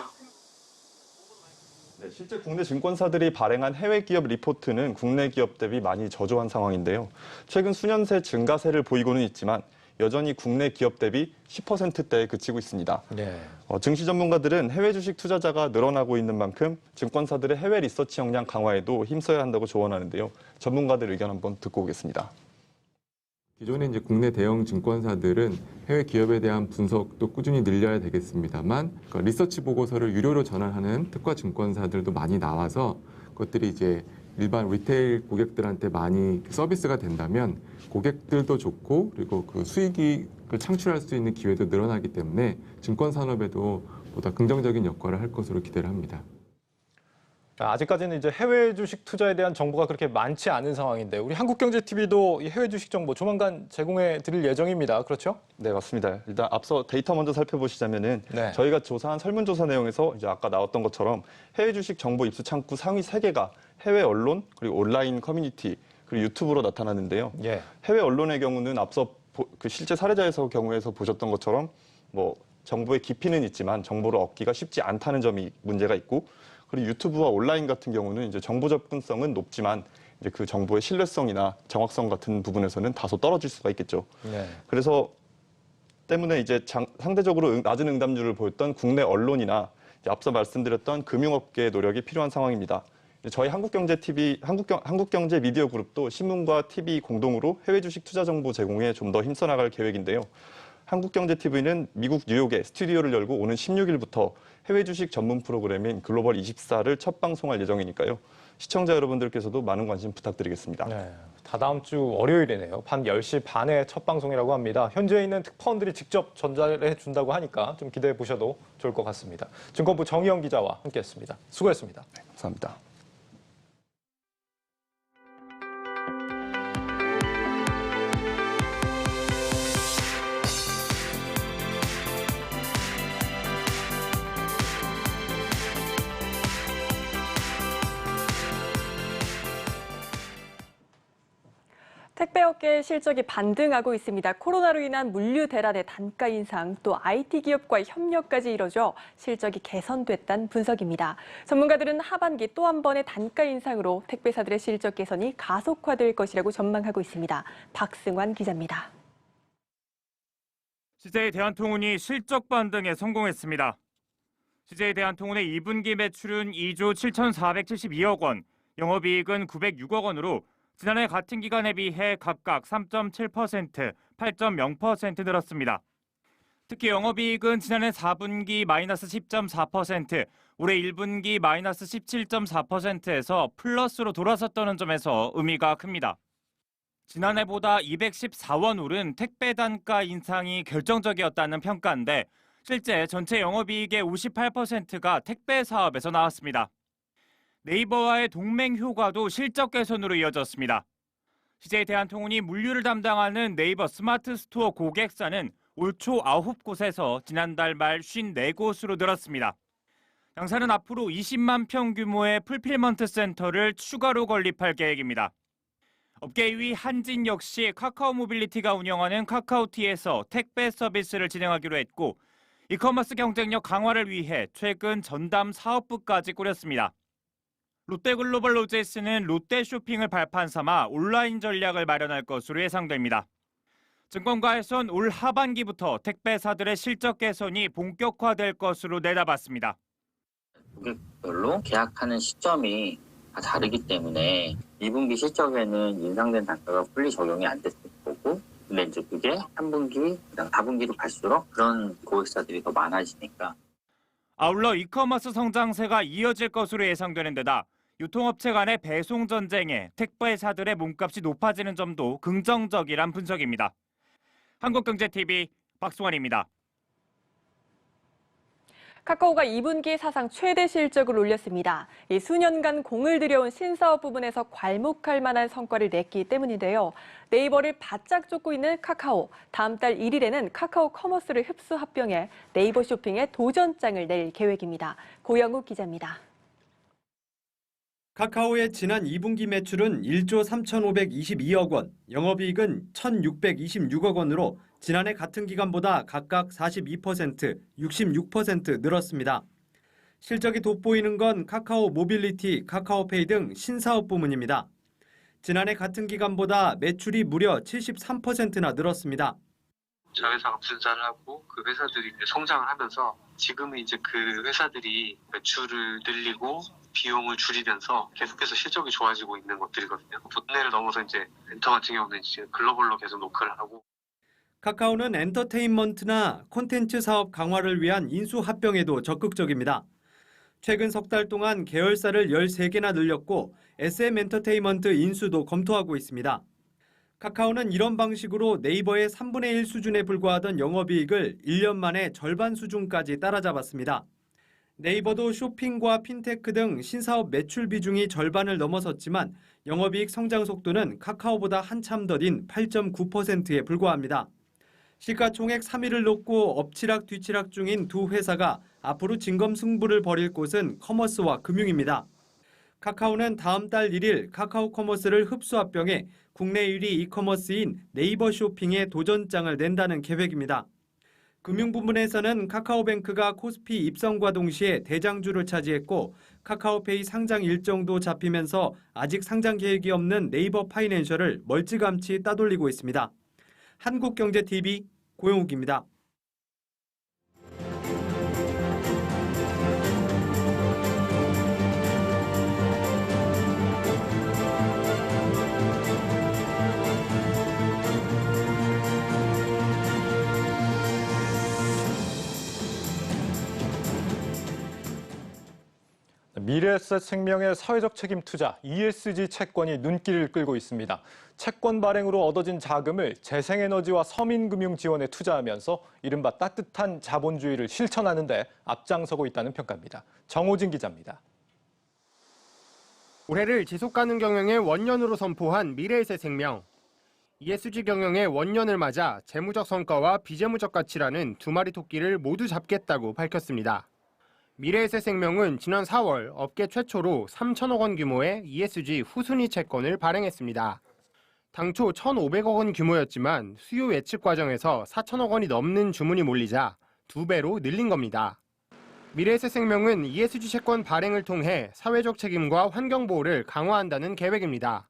네, 실제 국내 증권사들이 발행한 해외 기업 리포트는 국내 기업 대비 많이 저조한 상황인데요. 최근 수년 새 증가세를 보이고는 있지만 여전히 국내 기업 대비 10%대에 그치고 있습니다. 네. 증시 전문가들은 해외 주식 투자자가 늘어나고 있는 만큼 증권사들의 해외 리서치 역량 강화에도 힘써야 한다고 조언하는데요. 전문가들 의견 한번 듣고 오겠습니다. 기존에 이제 국내 대형 증권사들은 해외 기업에 대한 분석도 꾸준히 늘려야 되겠습니다만 리서치 보고서를 유료로 전환하는 특화 증권사들도 많이 나와서 그것들이 이제 일반 리테일 고객들한테 많이 서비스가 된다면 고객들도 좋고 그리고 그 수익을 창출할 수 있는 기회도 늘어나기 때문에 증권 산업에도 보다 긍정적인 역할을 할 것으로 기대를 합니다. 아직까지는 이제 해외 주식 투자에 대한 정보가 그렇게 많지 않은 상황인데 우리 한국경제TV도 이 해외 주식 정보 조만간 제공해 드릴 예정입니다. 그렇죠? 네, 맞습니다. 일단 앞서 데이터 먼저 살펴보시자면은 네. 저희가 조사한 설문조사 내용에서 이제 아까 나왔던 것처럼 해외 주식 정보 입수 창구 상위 3개가 해외 언론, 그리고 온라인 커뮤니티, 그리고 유튜브로 나타나는데요. 예. 해외 언론의 경우는 앞서 그 실제 사례자에서 경우에서 보셨던 것처럼 뭐 정보의 깊이는 있지만 정보를 얻기가 쉽지 않다는 점이 문제가 있고, 그리고 유튜브와 온라인 같은 경우는 이제 정보 접근성은 높지만 이제 그 정보의 신뢰성이나 정확성 같은 부분에서는 다소 떨어질 수가 있겠죠. 네. 그래서 때문에 이제 상대적으로 낮은 응답률을 보였던 국내 언론이나 앞서 말씀드렸던 금융업계의 노력이 필요한 상황입니다. 저희 한국경제TV, 한국경제 미디어 그룹도 신문과 TV 공동으로 해외 주식 투자 정보 제공에 좀 더 힘써 나갈 계획인데요. 한국경제TV는 미국 뉴욕에 스튜디오를 열고 오는 16일부터 해외 주식 전문 프로그램인 글로벌 24를 첫 방송할 예정이니까요. 시청자 여러분들께서도 많은 관심 부탁드리겠습니다. 네, 다다음 주 월요일이네요. 밤 10시 반에 첫 방송이라고 합니다. 현지에 있는 특파원들이 직접 전달해 준다고 하니까 좀 기대해 보셔도 좋을 것 같습니다. 증권부 정희영 기자와 함께했습니다. 수고했습니다. 네, 감사합니다. 택배업계의 실적이 반등하고 있습니다. 코로나로 인한 물류 대란의 단가 인상, 또 IT 기업과의 협력까지 이뤄져 실적이 개선됐다는 분석입니다. 전문가들은 하반기 또 한 번의 단가 인상으로 택배사들의 실적 개선이 가속화될 것이라고 전망하고 있습니다. 박승환 기자입니다. CJ 대한통운이 실적 반등에 성공했습니다. CJ 대한통운의 2분기 매출은 2조 7,472억 원, 영업이익은 906억 원으로 지난해 같은 기간에 비해 각각 3.7%, 8.0% 늘었습니다. 특히 영업이익은 지난해 4분기 마이너스 10.4%, 올해 1분기 마이너스 17.4%에서 플러스로 돌아섰다는 점에서 의미가 큽니다. 지난해보다 214원 오른 택배 단가 인상이 결정적이었다는 평가인데 실제 전체 영업이익의 58%가 택배 사업에서 나왔습니다. 네이버와의 동맹 효과도 실적 개선으로 이어졌습니다. CJ 대한통운이 물류를 담당하는 네이버 스마트 스토어 고객사는 올 초 9곳에서 지난달 말 54곳으로 늘었습니다. 당사는 앞으로 20만 평 규모의 풀필먼트 센터를 추가로 건립할 계획입니다. 업계 2위 한진 역시 카카오 모빌리티가 운영하는 카카오티에서 택배 서비스를 진행하기로 했고 이커머스 경쟁력 강화를 위해 최근 전담 사업부까지 꾸렸습니다. 롯데글로벌 로제스는 롯데쇼핑을 발판 삼아 온라인 전략을 마련할 것으로 예상됩니다. 증권가에선 올 하반기부터 택배사들의 실적 개선이 본격화될 것으로 내다봤습니다. 고객별로 계약하는 시점이 다 다르기 때문에 2분기 실적에는 인상된 단가가 풀리 적용이 안 됐을 거고, 근데 이제 그게 3분기, 그다음 4분기로 갈수록 그런 고객사들이 더 많아지니까. 아울러 이커머스 성장세가 이어질 것으로 예상되는 데다 유통업체 간의 배송 전쟁에 택배사들의 몸값이 높아지는 점도 긍정적이란 분석입니다. 한국경제TV 박승환입니다. 카카오가 2분기 사상 최대 실적을 올렸습니다. 이 수년간 공을 들여온 신사업 부분에서 괄목할 만한 성과를 냈기 때문인데요. 네이버를 바짝 쫓고 있는 카카오, 다음 달 1일에는 카카오 커머스를 흡수 합병해 네이버 쇼핑에 도전장을 낼 계획입니다. 고영욱 기자입니다. 카카오의 지난 2분기 매출은 1조 3,522억 원, 영업이익은 1,626억 원으로 지난해 같은 기간보다 각각 42%, 66% 늘었습니다. 실적이 돋보이는 건 카카오 모빌리티, 카카오페이 등 신사업 부문입니다. 지난해 같은 기간보다 매출이 무려 73%나 늘었습니다. 자회사가 분사를 하고 그 회사들이 이제 성장을 하면서 지금은 이제 그 회사들이 매출을 늘리고 비용을 줄이면서 계속해서 실적이 좋아지고 있는 것들이거든요. 국내를 넘어서 이제 엔터 같은 경우는 이제 글로벌로 계속 노크를 하고. 카카오는 엔터테인먼트나 콘텐츠 사업 강화를 위한 인수 합병에도 적극적입니다. 최근 석 달 동안 계열사를 13개나 늘렸고 SM 엔터테인먼트 인수도 검토하고 있습니다. 카카오는 이런 방식으로 네이버의 3분의 1 수준에 불과하던 영업이익을 1년 만에 절반 수준까지 따라잡았습니다. 네이버도 쇼핑과 핀테크 등 신사업 매출 비중이 절반을 넘어섰지만 영업이익 성장 속도는 카카오보다 한참 더딘 8.9%에 불과합니다. 시가총액 3위를 놓고 엎치락 뒤치락 중인 두 회사가 앞으로 진검승부를 벌일 곳은 커머스와 금융입니다. 카카오는 다음 달 1일 카카오 커머스를 흡수 합병해 국내 1위 이커머스인 네이버 쇼핑에 도전장을 낸다는 계획입니다. 금융 부문에서는 카카오뱅크가 코스피 입성과 동시에 대장주를 차지했고 카카오페이 상장 일정도 잡히면서 아직 상장 계획이 없는 네이버 파이낸셜을 멀찌감치 따돌리고 있습니다. 한국경제TV 고영욱입니다. 미래에셋생명의 사회적 책임 투자 ESG 채권이 눈길을 끌고 있습니다. 채권 발행으로 얻어진 자금을 재생에너지와 서민금융 지원에 투자하면서 이른바 따뜻한 자본주의를 실천하는 데 앞장서고 있다는 평가입니다. 정호진 기자입니다. 올해를 지속가능 경영의 원년으로 선포한 미래에셋생명. ESG 경영의 원년을 맞아 재무적 성과와 비재무적 가치라는 두 마리 토끼를 모두 잡겠다고 밝혔습니다. 미래에셋생명은 지난 4월 업계 최초로 3천억 원 규모의 ESG 후순위 채권을 발행했습니다. 당초 1,500억 원 규모였지만 수요 예측 과정에서 4천억 원이 넘는 주문이 몰리자 2배로 늘린 겁니다. 미래에셋생명은 ESG 채권 발행을 통해 사회적 책임과 환경보호를 강화한다는 계획입니다.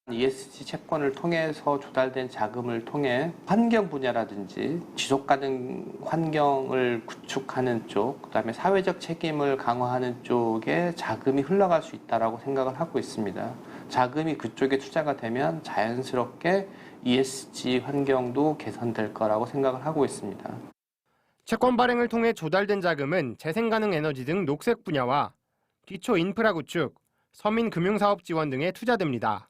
ESG 채권을 통해서 조달된 자금을 통해 환경 분야라든지 지속가능 환경을 구축하는 쪽, 그다음에 사회적 책임을 강화하는 쪽에 자금이 흘러갈 수 있다라고 생각을 하고 있습니다. 자금이 그쪽에 투자가 되면 자연스럽게 ESG 환경도 개선될 거라고 생각을 하고 있습니다. 채권 발행을 통해 조달된 자금은 재생가능 에너지 등 녹색 분야와 기초 인프라 구축, 서민 금융사업 지원 등에 투자됩니다.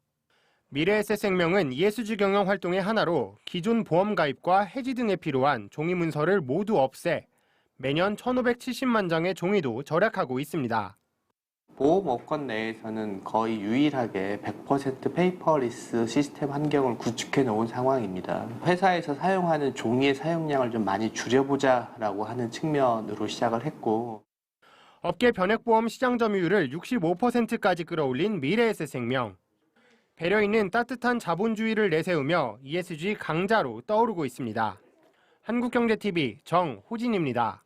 미래에셋생명은 ESG 경영 활동의 하나로 기존 보험 가입과 해지 등에 필요한 종이 문서를 모두 없애 매년 1,570만 장의 종이도 절약하고 있습니다. 보험업권 내에서는 거의 유일하게 100% 페이퍼리스 시스템 환경을 구축해 놓은 상황입니다. 회사에서 사용하는 종이의 사용량을 좀 많이 줄여보자라고 하는 측면으로 시작을 했고, 업계 변액보험 시장 점유율을 65%까지 끌어올린 미래에셋생명. 배려 있는 따뜻한 자본주의를 내세우며 ESG 강자로 떠오르고 있습니다. 한국경제TV 정호진입니다.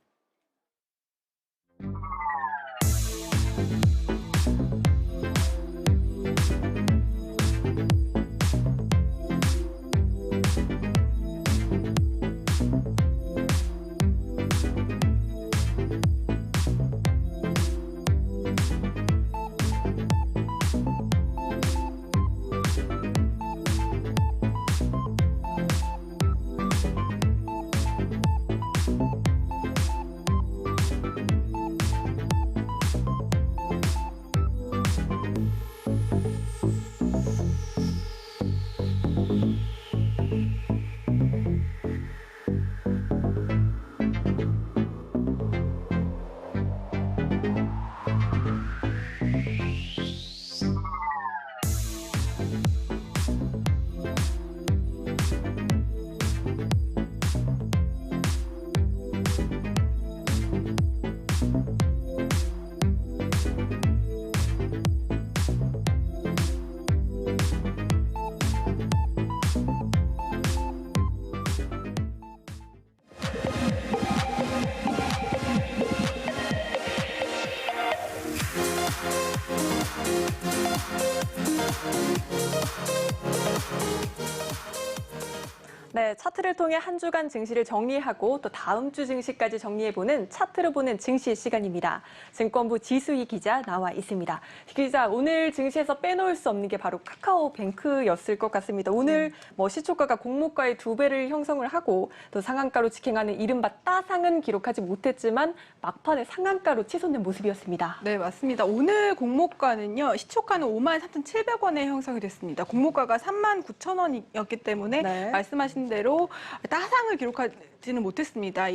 네, 차트를 통해 한 주간 증시를 정리하고 또 다음 주 증시까지 정리해보는 차트로 보는 증시 시간입니다. 증권부 지수희 기자 나와 있습니다. 기자, 오늘 증시에서 빼놓을 수 없는 게 바로 카카오뱅크였을 것 같습니다. 오늘 시초가가 공모가의 2배를 형성을 하고 또 상한가로 직행하는 이른바 따상은 기록하지 못했지만 막판에 상한가로 치솟는 모습이었습니다. 네, 맞습니다. 오늘 공모가는요, 시초가는 53,700원에 형성이 됐습니다. 공모가가 39,000원이었기 때문에 말씀하신 대로 따상을 기록하지는 못했습니다.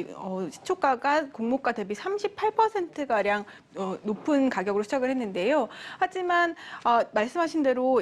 시초가가 공모가 대비 38%가량 높은 가격으로 시작을 했는데요. 하지만 말씀하신 대로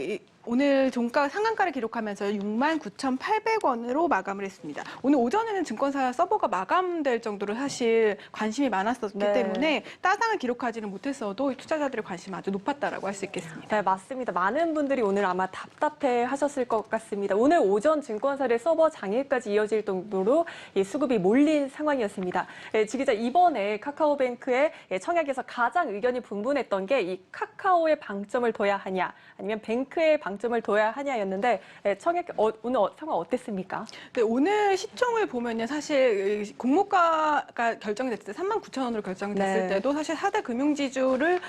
오늘 종가 상한가를 기록하면서 69,800원으로 마감을 했습니다. 오늘 오전에는 증권사 서버가 마감될 정도로 사실 관심이 많았었기 때문에 따상을 기록하지는 못했어도 투자자들의 관심이 아주 높았다라고 할 수 있겠습니다. 네, 맞습니다. 많은 분들이 오늘 아마 답답해 하셨을 것 같습니다. 오늘 오전 증권사의 서버 장애까지 이어질 정도로 수급이 몰린 상황이었습니다. 지 기자, 이번에 카카오뱅크의 청약에서 가장 의견이 분분했던 게 이 카카오의 방점을 둬야 하냐 아니면 뱅크의 방점을 둬야 하냐였는데 청약 오늘 상황 어땠습니까? 네, 오늘 시총을 보면요, 사실 공모가가 결정이 됐을 때 39,000원으로 결정이 됐을 때도 사실 4대 금융지주를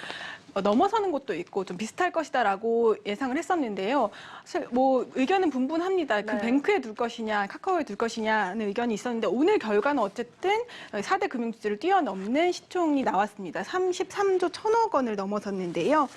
넘어서는 것도 있고 좀 비슷할 것이다라고 예상을 했었는데요. 사실 의견은 분분합니다. 그 뱅크에 둘 것이냐, 카카오에 둘 것이냐는 의견이 있었는데 오늘 결과는 어쨌든 4대 금융지주를 뛰어넘는 시총이 나왔습니다. 33조 1,000억 원을 넘어섰는데요.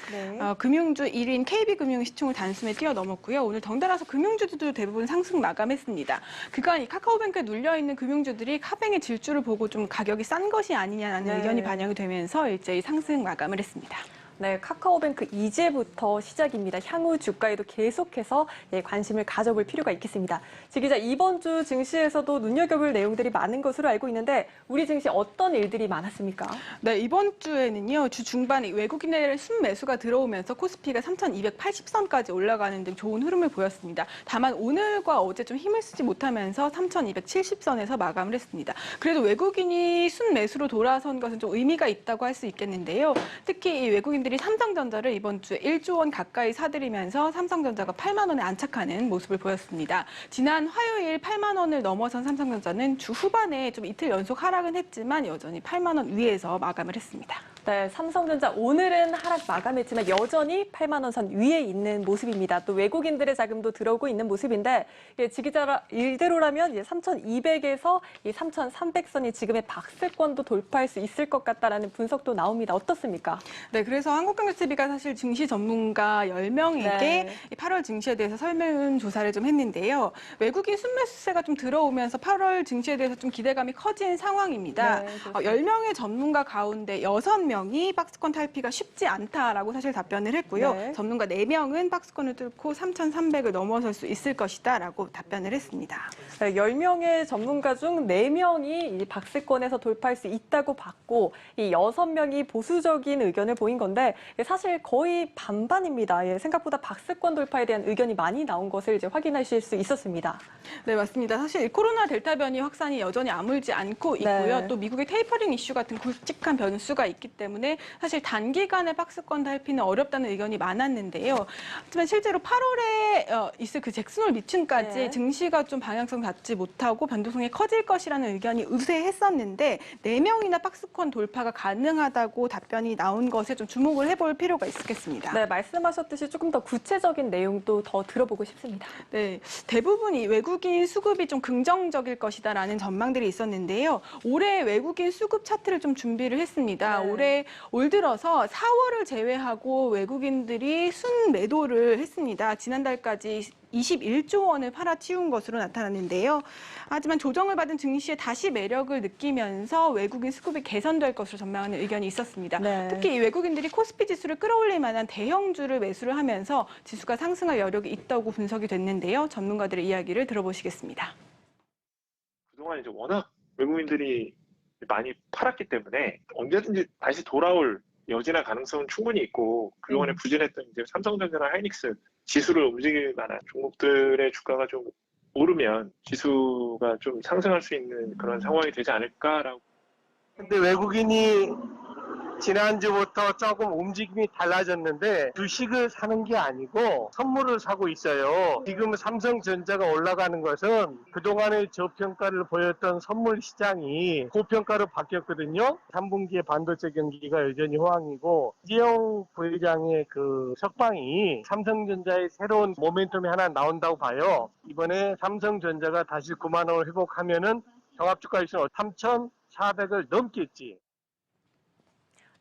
금융주 1위인 KB금융 시총을 단숨에 뛰어넘었고요. 오늘 덩달아서 금융주들도 대부분 상승 마감했습니다. 그간 이 카카오뱅크에 눌려있는 금융주들이 카뱅의 질주를 보고 좀 가격이 싼 것이 아니냐라는 의견이 반영이 되면서 일제히 상승 마감을 했습니다. 네, 카카오뱅크 이제부터 시작입니다. 향후 주가에도 계속해서 관심을 가져볼 필요가 있겠습니다. 지 기자, 이번 주 증시에서도 눈여겨볼 내용들이 많은 것으로 알고 있는데 우리 증시 어떤 일들이 많았습니까? 네, 이번 주에는요, 주 중반에 외국인의 순매수가 들어오면서 코스피가 3,280선까지 올라가는 등 좋은 흐름을 보였습니다. 다만 오늘과 어제 좀 힘을 쓰지 못하면서 3,270선에서 마감을 했습니다. 그래도 외국인이 순매수로 돌아선 것은 좀 의미가 있다고 할 수 있겠는데요. 특히 이 외국인들이 삼성전자를 이번 주에 1조 원 가까이 사들이면서 삼성전자가 8만 원에 안착하는 모습을 보였습니다. 지난 화요일 8만 원을 넘어선 삼성전자는 주 후반에 좀 이틀 연속 하락은 했지만 여전히 8만 원 위에서 마감을 했습니다. 네, 삼성전자 오늘은 하락 마감했지만 여전히 8만 원 선 위에 있는 모습입니다. 또 외국인들의 자금도 들어오고 있는 모습인데 지 기자 일대로라면 3,200에서 3,300선이 지금의 박스권도 돌파할 수 있을 것 같다라는 분석도 나옵니다. 어떻습니까? 네, 그래서 한국경제TV가 사실 증시 전문가 10명에게 8월 증시에 대해서 설문조사를 좀 했는데요. 외국인 순매수세가 좀 들어오면서 8월 증시에 대해서 좀 기대감이 커진 상황입니다. 10명의 전문가 가운데 6명이 박스권 탈피가 쉽지 않다라고 사실 답변을 했고요. 전문가 4명은 박스권을 뚫고 3,300을 넘어설 수 있을 것이다라고 답변을 했습니다. 10명의 전문가 중 4명이 박스권에서 돌파할 수 있다고 봤고 이 6명이 보수적인 의견을 보인 건데 사실 거의 반반입니다. 생각보다 박스권 돌파에 대한 의견이 많이 나온 것을 이제 확인하실 수 있었습니다. 네, 맞습니다. 사실 코로나 델타 변이 확산이 여전히 아물지 않고 있고요. 또 미국의 테이퍼링 이슈 같은 굵직한 변수가 있기 때문에 사실 단기간에 박스권 탈피는 어렵다는 의견이 많았는데요. 하지만 실제로 8월에 있을 그 잭슨홀 미층까지 증시가 좀 방향성 잡지 못하고 변동성이 커질 것이라는 의견이 우세했었는데 4명이나 박스권 돌파가 가능하다고 답변이 나온 것에 좀 주목을 해볼 필요가 있겠습니다. 네, 말씀하셨듯이 조금 더 구체적인 내용도 더 들어보고 싶습니다. 네, 대부분이 외국인 수급이 좀 긍정적일 것이다라는 전망들이 있었는데요. 올해 외국인 수급 차트를 좀 준비를 했습니다. 올 들어서 4월을 제외하고 외국인들이 순매도를 했습니다. 지난달까지 21조 원을 팔아치운 것으로 나타났는데요. 하지만 조정을 받은 증시에 다시 매력을 느끼면서 외국인 수급이 개선될 것으로 전망하는 의견이 있었습니다. 특히 이 외국인들이 코스피 지수를 끌어올릴 만한 대형주를 매수를 하면서 지수가 상승할 여력이 있다고 분석이 됐는데요. 전문가들의 이야기를 들어보시겠습니다. 그동안 이제 워낙 외국인들이 많이 팔았기 때문에 언제든지 다시 돌아올 여지나 가능성은 충분히 있고 그동안에 부진했던 이제 삼성전자나 하이닉스 지수를 움직일 만한 종목들의 주가가 좀 오르면 지수가 좀 상승할 수 있는 그런 상황이 되지 않을까라고. 근데 외국인이 지난주부터 조금 움직임이 달라졌는데 주식을 사는 게 아니고 선물을 사고 있어요. 지금 삼성전자가 올라가는 것은 그동안의 저평가를 보였던 선물 시장이 고평가로 바뀌었거든요. 3분기에 반도체 경기가 여전히 호황이고 이재용 부회장의 그 석방이 삼성전자의 새로운 모멘텀이 하나 나온다고 봐요. 이번에 삼성전자가 다시 9만 원을 회복하면은 종합주가에서는 3,400을 넘겠지.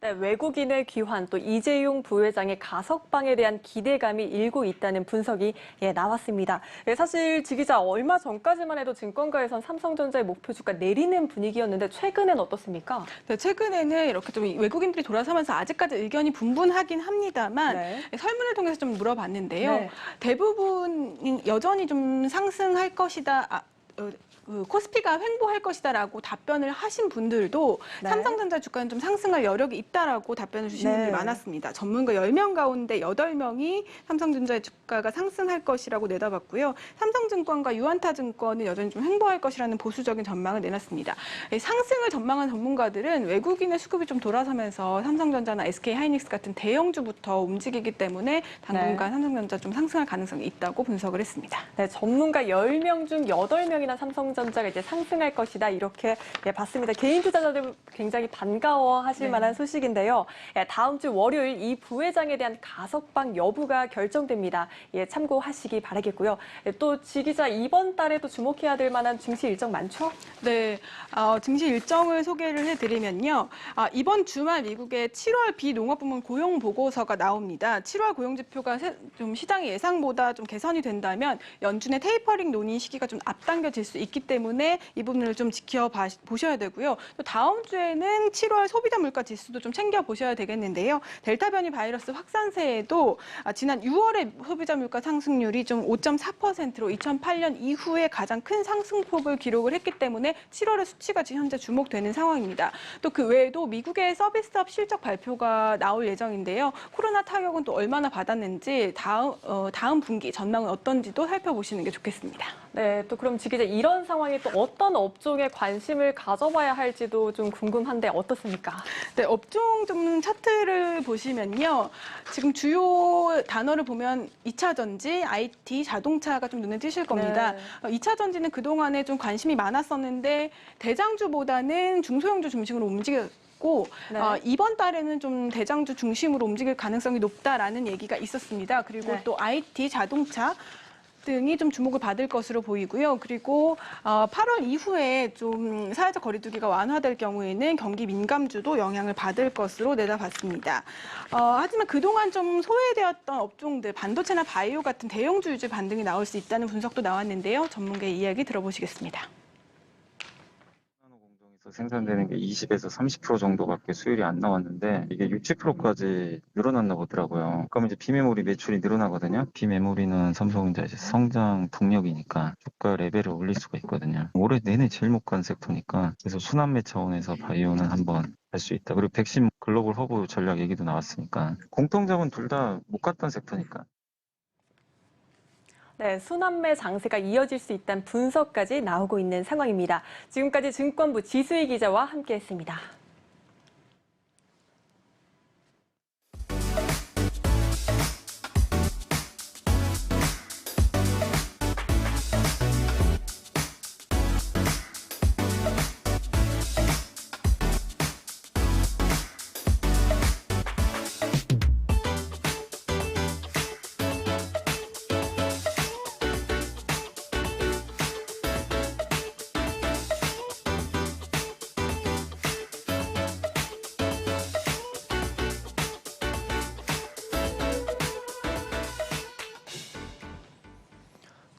네, 외국인의 귀환, 또 이재용 부회장의 가석방에 대한 기대감이 일고 있다는 분석이 나왔습니다. 사실 지 기자, 얼마 전까지만 해도 증권가에선 삼성전자의 목표 주가 내리는 분위기였는데 최근엔 어떻습니까? 네, 최근에는 이렇게 좀 외국인들이 돌아서면서 아직까지 의견이 분분하긴 합니다만 설문을 통해서 좀 물어봤는데요. 대부분 여전히 좀 상승할 것이다. 코스피가 횡보할 것이다라고 답변을 하신 분들도 삼성전자 주가는 좀 상승할 여력이 있다라고 답변을 주신 분들이 많았습니다. 전문가 10명 가운데 8명이 삼성전자의 주가가 상승할 것이라고 내다봤고요. 삼성증권과 유안타증권은 여전히 좀 횡보할 것이라는 보수적인 전망을 내놨습니다. 상승을 전망한 전문가들은 외국인의 수급이 좀 돌아서면서 삼성전자나 SK하이닉스 같은 대형주부터 움직이기 때문에 당분간 삼성전자 좀 상승할 가능성이 있다고 분석을 했습니다. 네, 전문가 10명 중 8명이나 삼성전자가 이제 상승할 것이다 이렇게 봤습니다. 개인 투자자들 굉장히 반가워하실 만한 소식인데요. 다음 주 월요일 이 부회장에 대한 가석방 여부가 결정됩니다. 참고하시기 바라겠고요. 또 지 기자, 이번 달에도 주목해야 될 만한 증시 일정 많죠? 네, 증시 일정을 소개를 해드리면요. 이번 주말 미국의 7월 비농업부문 고용 보고서가 나옵니다. 7월 고용 지표가 좀 시장의 예상보다 좀 개선이 된다면 연준의 테이퍼링 논의 시기가 좀 앞당겨질 수 있기 때문에 이 부분을 좀 지켜보셔야 되고요. 또 다음 주에는 7월 소비자 물가 지수도 좀 챙겨보셔야 되겠는데요. 델타 변이 바이러스 확산세에도 지난 6월에 소비자 물가 상승률이 좀 5.4%로 2008년 이후에 가장 큰 상승폭을 기록을 했기 때문에 7월의 수치가 지금 현재 주목되는 상황입니다. 또 그 외에도 미국의 서비스업 실적 발표가 나올 예정인데요. 코로나 타격은 또 얼마나 받았는지 다음 분기 전망은 어떤지도 살펴보시는 게 좋겠습니다. 네, 또 그럼 지 기자, 이런 상황에 또 어떤 업종에 관심을 가져봐야 할지도 좀 궁금한데 어떻습니까? 네, 업종 좀 차트를 보시면요. 지금 주요 단어를 보면 2차 전지, IT, 자동차가 좀 눈에 띄실 겁니다. 2차 전지는 그동안에 좀 관심이 많았었는데 대장주보다는 중소형주 중심으로 움직였고 이번 달에는 좀 대장주 중심으로 움직일 가능성이 높다라는 얘기가 있었습니다. 그리고 또 IT, 자동차 등이 좀 주목을 받을 것으로 보이고요. 그리고 8월 이후에 좀 사회적 거리두기가 완화될 경우에는 경기 민감주도 영향을 받을 것으로 내다봤습니다. 하지만 그동안 좀 소외되었던 업종들, 반도체나 바이오 같은 대형주 위주 반등이 나올 수 있다는 분석도 나왔는데요. 전문가의 이야기 들어보시겠습니다. 생산되는 게 20에서 30% 정도밖에 수율이 안 나왔는데 이게 60%까지 늘어났나 보더라고요. 그럼 이제 비메모리 매출이 늘어나거든요. 비메모리는 삼성전자 이제 성장 동력이니까 주가 레벨을 올릴 수가 있거든요. 올해 내내 제일 못 간 섹터니까 그래서 순환매 차원에서 바이오는 한번 할 수 있다. 그리고 백신 글로벌 허브 전략 얘기도 나왔으니까 공통점은 둘 다 못 갔던 섹터니까. 네, 순환매 장세가 이어질 수 있다는 분석까지 나오고 있는 상황입니다. 지금까지 증권부 지수희 기자와 함께했습니다.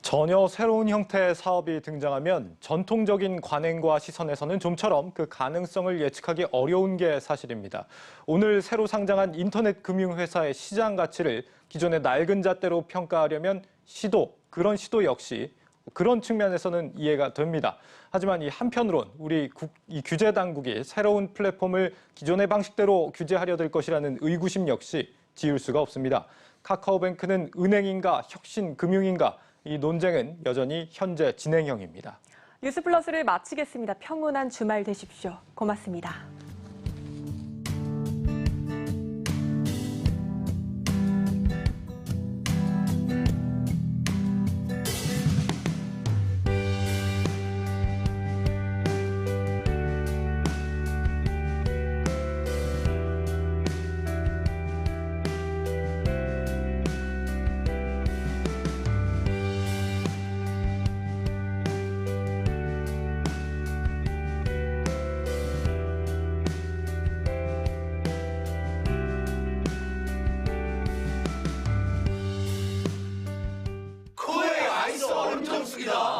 전혀 새로운 형태의 사업이 등장하면 전통적인 관행과 시선에서는 좀처럼 그 가능성을 예측하기 어려운 게 사실입니다. 오늘 새로 상장한 인터넷 금융회사의 시장 가치를 기존의 낡은 잣대로 평가하려면 그런 시도 역시 그런 측면에서는 이해가 됩니다. 하지만 이 한편으론 이 규제 당국이 새로운 플랫폼을 기존의 방식대로 규제하려 들 것이라는 의구심 역시 지울 수가 없습니다. 카카오뱅크는 은행인가 혁신금융인가 이 논쟁은 여전히 현재 진행형입니다. 뉴스플러스를 마치겠습니다. 평온한 주말 되십시오. 고맙습니다.